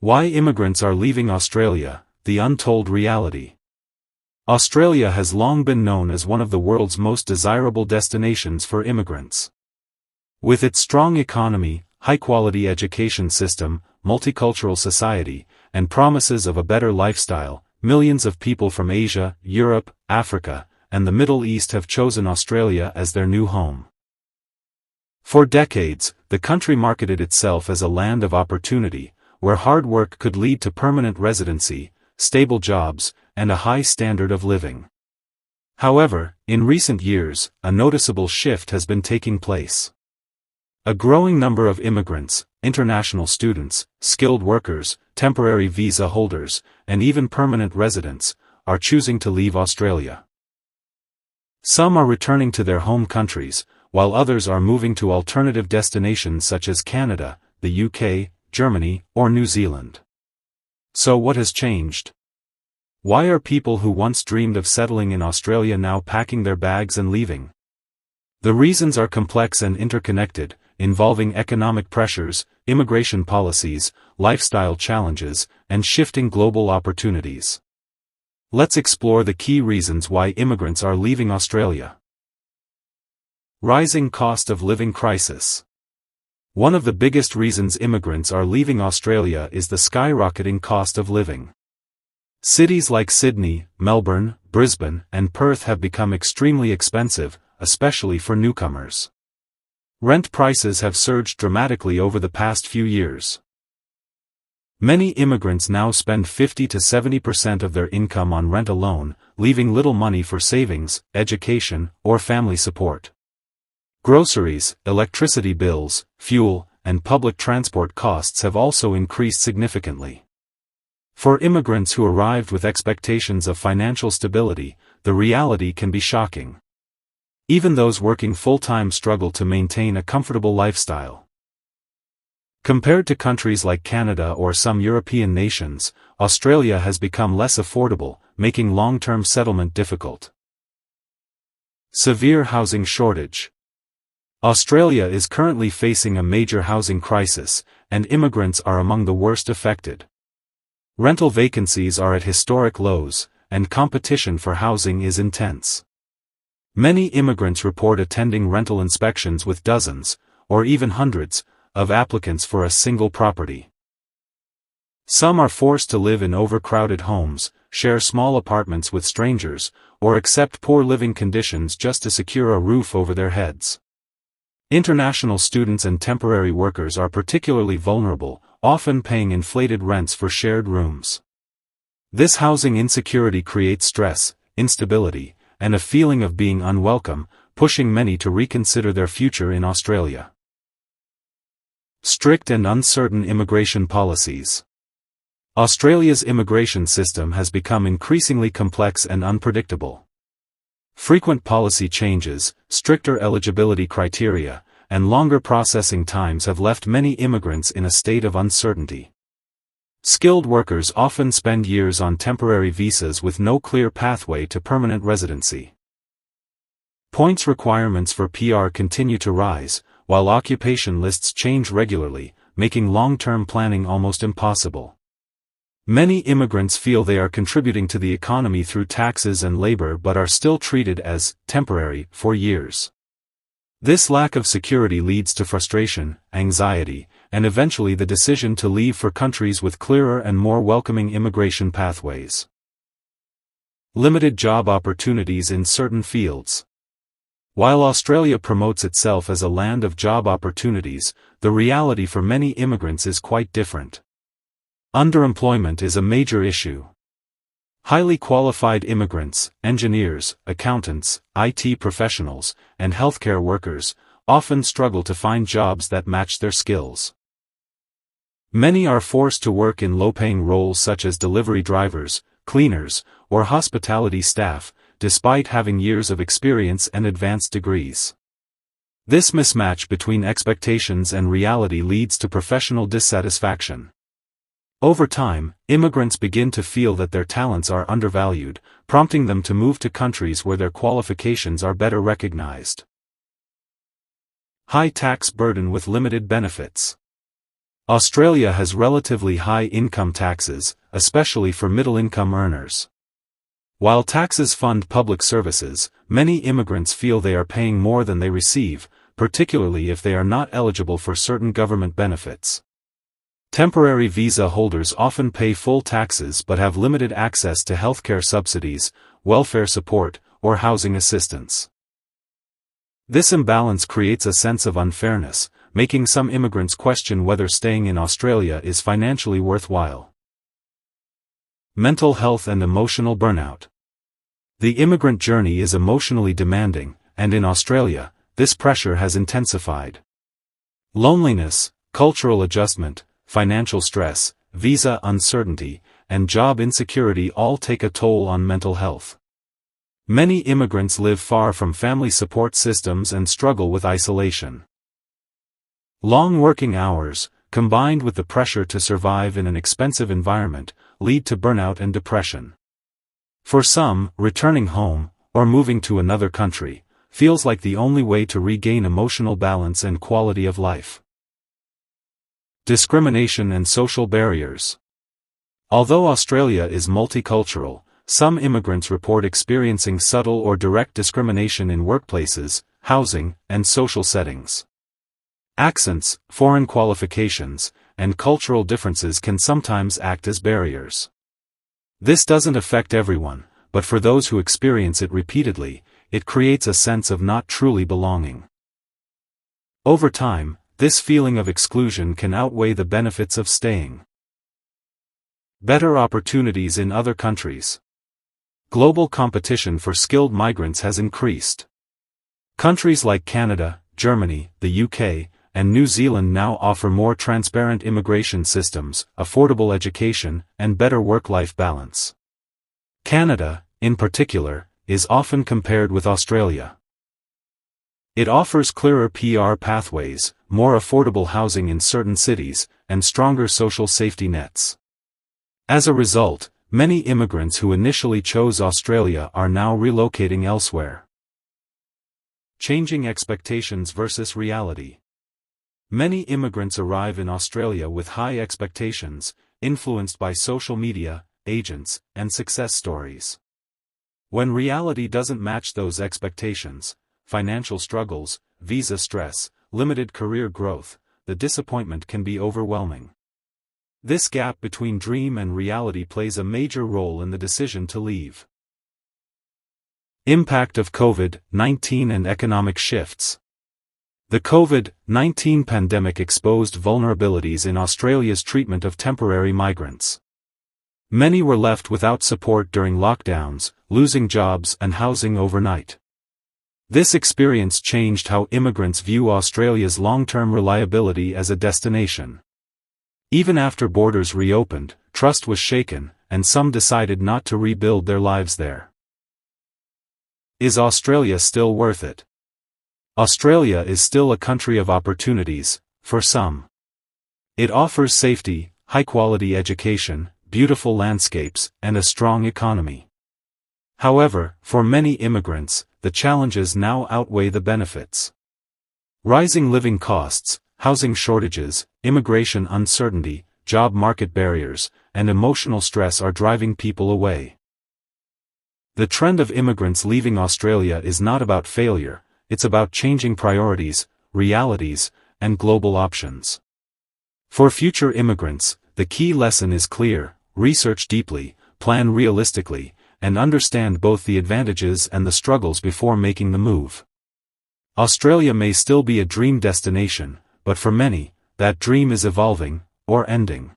Why immigrants are leaving Australia, the untold reality. Australia has long been known as one of the world's most desirable destinations for immigrants. With its strong economy, high-quality education system, multicultural society, and promises of a better lifestyle, millions of people from Asia, Europe, Africa, and the Middle East have chosen Australia as their new home. For decades, the country marketed itself as a land of opportunity, where hard work could lead to permanent residency, stable jobs, and a high standard of living. However, in recent years, a noticeable shift has been taking place. A growing number of immigrants, international students, skilled workers, temporary visa holders, and even permanent residents, are choosing to leave Australia. Some are returning to their home countries, while others are moving to alternative destinations such as Canada, the UK, Germany, or New Zealand. So what has changed? Why are people who once dreamed of settling in Australia now packing their bags and leaving? The reasons are complex and interconnected, involving economic pressures, immigration policies, lifestyle challenges, and shifting global opportunities. Let's explore the key reasons why immigrants are leaving Australia. Rising cost of living crisis. One of the biggest reasons immigrants are leaving Australia is the skyrocketing cost of living. Cities like Sydney, Melbourne, Brisbane, and Perth have become extremely expensive, especially for newcomers. Rent prices have surged dramatically over the past few years. Many immigrants now spend 50 to 70% of their income on rent alone, leaving little money for savings, education, or family support. Groceries, electricity bills, fuel, and public transport costs have also increased significantly. For immigrants who arrived with expectations of financial stability, the reality can be shocking. Even those working full-time struggle to maintain a comfortable lifestyle. Compared to countries like Canada or some European nations, Australia has become less affordable, making long-term settlement difficult. Severe housing shortage. Australia is currently facing a major housing crisis, and immigrants are among the worst affected. Rental vacancies are at historic lows, and competition for housing is intense. Many immigrants report attending rental inspections with dozens, or even hundreds, of applicants for a single property. Some are forced to live in overcrowded homes, share small apartments with strangers, or accept poor living conditions just to secure a roof over their heads. International students and temporary workers are particularly vulnerable, often paying inflated rents for shared rooms. This housing insecurity creates stress, instability, and a feeling of being unwelcome, pushing many to reconsider their future in Australia. Strict and uncertain immigration policies. Australia's immigration system has become increasingly complex and unpredictable. Frequent policy changes, stricter eligibility criteria, and longer processing times have left many immigrants in a state of uncertainty. Skilled workers often spend years on temporary visas with no clear pathway to permanent residency. Points requirements for PR continue to rise, while occupation lists change regularly, making long-term planning almost impossible. Many immigrants feel they are contributing to the economy through taxes and labor but are still treated as temporary for years. This lack of security leads to frustration, anxiety, and eventually the decision to leave for countries with clearer and more welcoming immigration pathways. Limited job opportunities in certain fields. While Australia promotes itself as a land of job opportunities, the reality for many immigrants is quite different. Underemployment is a major issue. Highly qualified immigrants, engineers, accountants, IT professionals, and healthcare workers, often struggle to find jobs that match their skills. Many are forced to work in low-paying roles such as delivery drivers, cleaners, or hospitality staff, despite having years of experience and advanced degrees. This mismatch between expectations and reality leads to professional dissatisfaction. Over time, immigrants begin to feel that their talents are undervalued, prompting them to move to countries where their qualifications are better recognized. High tax burden with limited benefits. Australia has relatively high income taxes, especially for middle-income earners. While taxes fund public services, many immigrants feel they are paying more than they receive, particularly if they are not eligible for certain government benefits. Temporary visa holders often pay full taxes but have limited access to healthcare subsidies, welfare support, or housing assistance. This imbalance creates a sense of unfairness, making some immigrants question whether staying in Australia is financially worthwhile. Mental health and emotional burnout. The immigrant journey is emotionally demanding, and in Australia, this pressure has intensified. Loneliness, cultural adjustment, financial stress, visa uncertainty, and job insecurity all take a toll on mental health. Many immigrants live far from family support systems and struggle with isolation. Long working hours, combined with the pressure to survive in an expensive environment, lead to burnout and depression. For some, returning home, or moving to another country, feels like the only way to regain emotional balance and quality of life. Discrimination and social barriers. Although Australia is multicultural, some immigrants report experiencing subtle or direct discrimination in workplaces, housing, and social settings. Accents, foreign qualifications, and cultural differences can sometimes act as barriers. This doesn't affect everyone, but for those who experience it repeatedly, it creates a sense of not truly belonging. Over time, this feeling of exclusion can outweigh the benefits of staying. Better opportunities in other countries. Global competition for skilled migrants has increased. Countries like Canada, Germany, the UK, and New Zealand now offer more transparent immigration systems, affordable education, and better work-life balance. Canada, in particular, is often compared with Australia. It offers clearer PR pathways, more affordable housing in certain cities, and stronger social safety nets. As a result, many immigrants who initially chose Australia are now relocating elsewhere. Changing expectations versus reality. Many immigrants arrive in Australia with high expectations, influenced by social media, agents, and success stories. When reality doesn't match those expectations, financial struggles, visa stress, limited career growth, the disappointment can be overwhelming. This gap between dream and reality plays a major role in the decision to leave. Impact of COVID-19 and economic shifts. The COVID-19 pandemic exposed vulnerabilities in Australia's treatment of temporary migrants. Many were left without support during lockdowns, losing jobs and housing overnight. This experience changed how immigrants view Australia's long-term reliability as a destination. Even after borders reopened, trust was shaken, and some decided not to rebuild their lives there. Is Australia still worth it? Australia is still a country of opportunities, for some. It offers safety, high-quality education, beautiful landscapes, and a strong economy. However, for many immigrants, the challenges now outweigh the benefits. Rising living costs, housing shortages, immigration uncertainty, job market barriers, and emotional stress are driving people away. The trend of immigrants leaving Australia is not about failure, it's about changing priorities, realities, and global options. For future immigrants, the key lesson is clear: research deeply, plan realistically, and understand both the advantages and the struggles before making the move. Australia may still be a dream destination, but for many, that dream is evolving, or ending.